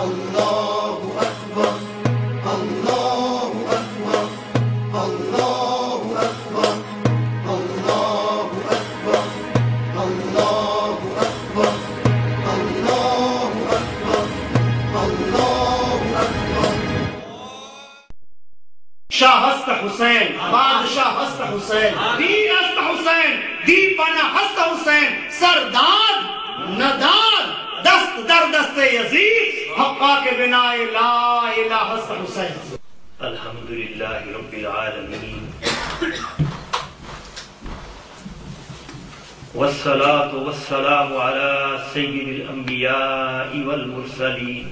اللہ اکبر اللہ اکبر اللہ اکبر اللہ اکبر اللہ اکبر اللہ اکبر اللہ اکبر شاہ ہست حسین بادشاہ ہست حسین دین ہست حسین دیپنا ہست حسین سردار ندار دست در دست یزید حقا کے بنا لا الہ ہست حسین. الحمدللہ رب العالمین والصلاة والسلام على سید الانبیاء والمرسلین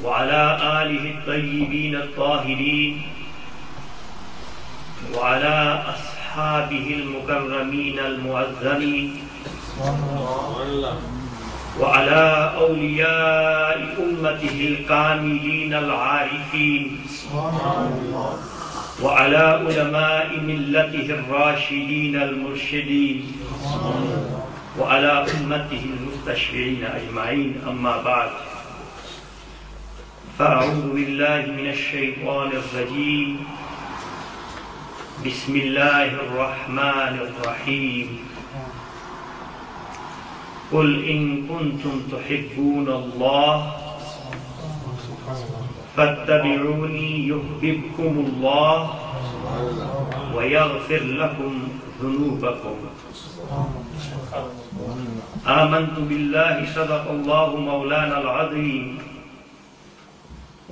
وعلى آلہ الطیبین الطاہرین وعلى أصحابه المكرمين المعظمين وعلى أولياء أمته الكاملين العارفين وعلى علماء ملته الراشدين المرشدين وعلى أمته المستشفعين أجمعين. أما بعد فأعوذ بالله من الشيطان الرجيم. بسم الله الرحمن الرحيم. قل إن كنتم تحبون الله فاتبعوني يحببكم الله ويغفر لكم ذنوبكم. آمنت بالله صدق الله مولانا العظيم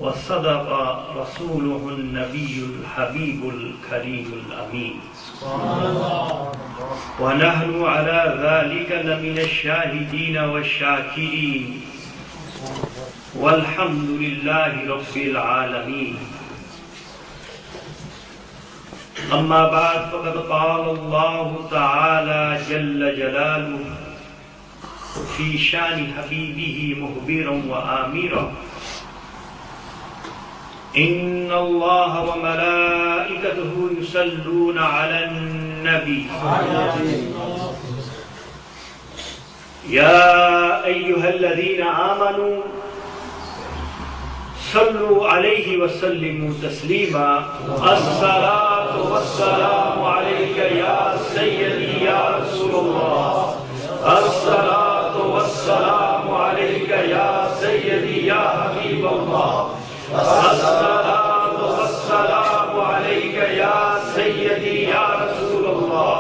وصدق رسوله النبي الحبيب الكريم الأمين ونحن على ذلك لمن الشاهدين والشاكرين والحمد لله رب العالمين. أما بعد فقد قال الله تعالى جل جلاله في شان حبيبه مخبرا وآمرا إن الله وملائكته يصلون على النبي يا أيها الذين آمنوا صلوا عليه وسلموا تسليما. الصلاة والسلام عليك يا سيدي يا رسول الله. الصلاة والسلام عليك يا سيدي يا حبيب الله. الصلاة والسلام عليك يا سيدي يا رسول الله.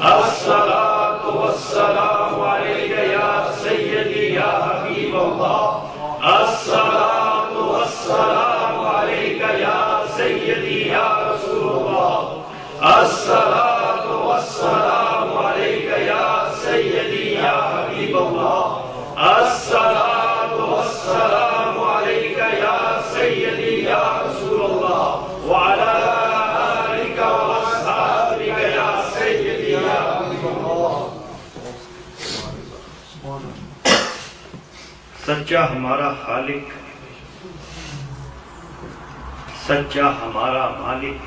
الصلاة والسلام عليك يا سيدي يا حبيب الله. الصلاة والسلام عليك يا سيدي يا رسول الله. الصلاة والسلام عليك يا سيدي يا حبيب الله. الصلاة والسلام عليك يا سيدي يا رسول الله وعلى آلك وأصحابك يا سيدي يا حبيب الله. سچا ہمارا خالق، سچا ہمارا مالک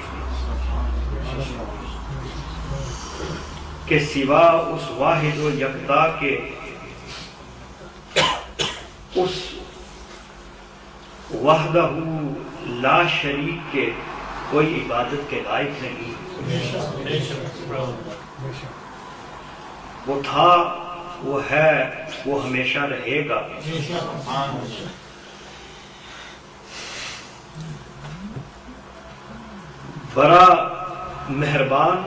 کے سوا اس واحد و یکتا کے اس وحدہ لا شریک کے کوئی عبادت کے لائق نہیں. وہ تھا، وہ ہے، وہ ہمیشہ رہے گا. بڑا مہربان،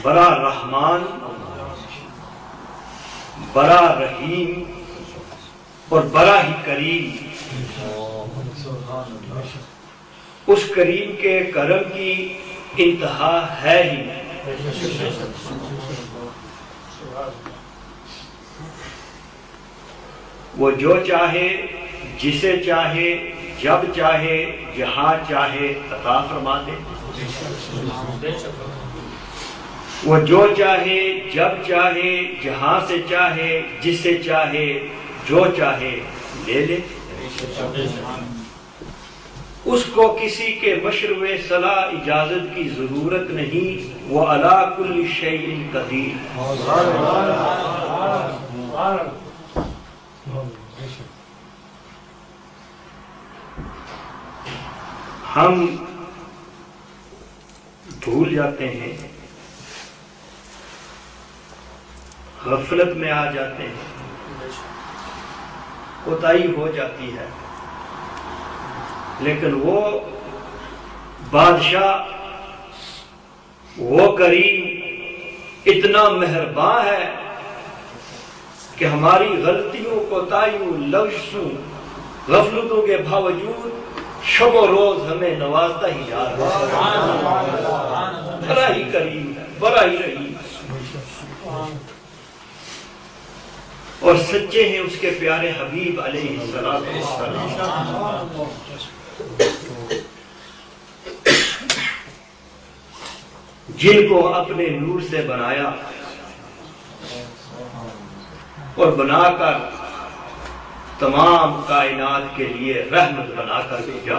بڑا رحمان، بڑا رحیم اور بڑا ہی کریم. اس کریم کے کرم کی انتہا ہے ہی نہیں. وہ جو چاہے، جسے چاہے، جب چاہے، جہاں چاہے عطا فرما دے. وہ جو چاہے، جب چاہے، جہاں سے چاہے، جسے چاہے، جو چاہے لے لے. اس کو کسی کے مشورے صلاح اجازت کی ضرورت نہیں، وہ علی کل شیء قدیر۔ ہم بھول جاتے ہیں، غفلت میں آ جاتے ہیں، کوتاہی ہو جاتی ہے، لیکن وہ بادشاہ، وہ کریم اتنا مہربان ہے کہ ہماری غلطیوں، کوتاہیوں، لغزشوں، غفلتوں کے باوجود شب و روز ہمیں نوازتا ہی جا رہا ہے۔ بڑا ہی کریم ہے، بڑا ہی رحیم، اور سچے ہیں اس کے پیارے حبیب علیہ السلام، جن کو اپنے نور سے بنایا اور بنا کر تمام کائنات کے لیے رحمت بنا کر بھیجا۔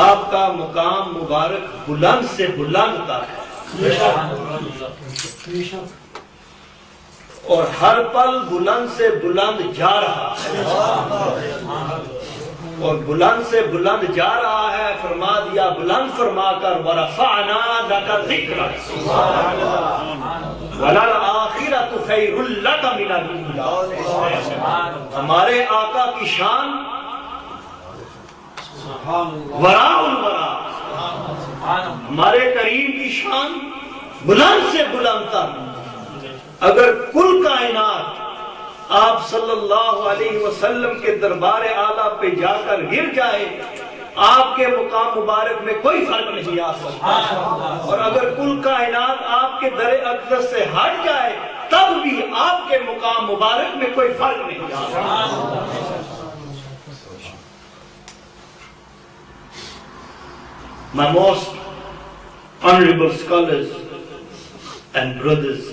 آپ کا مقام مبارک بلند سے بلند تک ہے، اور ہر پل بلند سے بلند جا رہا ہے، اور بلند سے بلند جا رہا ہے۔ فرما دیا بلند فرما کر وَرَفَعْنَا لَكَ ذِكْرَكَ وَلَلْآخِرَةُ خَيْرٌ لَكَ مِنَ الْأُولَىٰ۔ ہمارے آقا کی شان وراء الورا، ہمارے کریم کی شان بلند سے بلند تر۔ اگر کل کائنات آپ صلی اللہ علیہ وسلم کے دربار اعلیٰ پہ جا کر گر جائے، آپ کے مقام مبارک میں کوئی فرق نہیں آ سکتا، اور اگر کل کائنات آپ کے در اقدس سے ہٹ جائے تب بھی آپ کے مقام مبارک میں کوئی فرق نہیں آ سکتا۔ My most honorable scholars and brothers,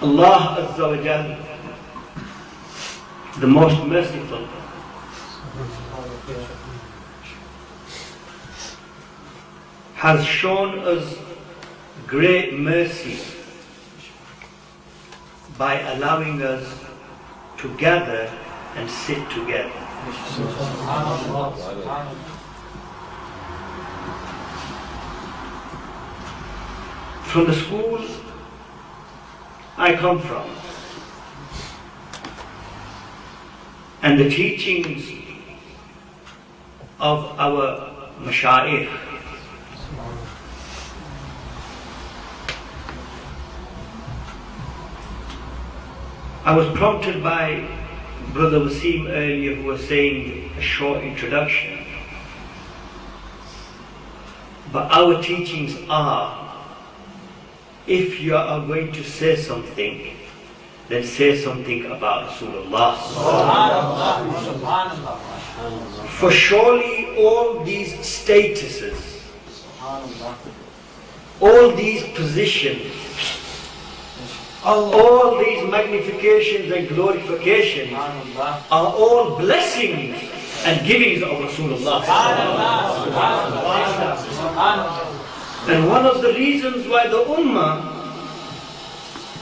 Allah Azza wa Jal, the most merciful, has shown us great mercy by allowing us to gather and sit together. From the school I come from, and the teachings of our mashayikh, I was prompted by Brother Wasim earlier, who was saying a short introduction. But our teachings are, if you are going to say something, then say something about Rasulullah. For surely all these statuses, all these positions, all these magnifications and glorifications are all blessings and givings of Rasulullah. And one of the reasons why the Ummah,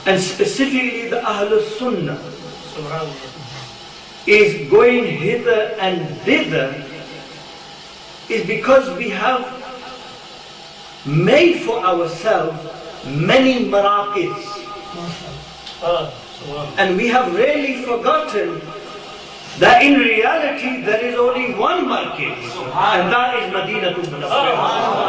and specifically the Ahlul Sunnah, is going hither and thither is because we have made for ourselves many maraqids. And we have really forgotten that in reality there is only one market, and that is Madinatul Munawwarah.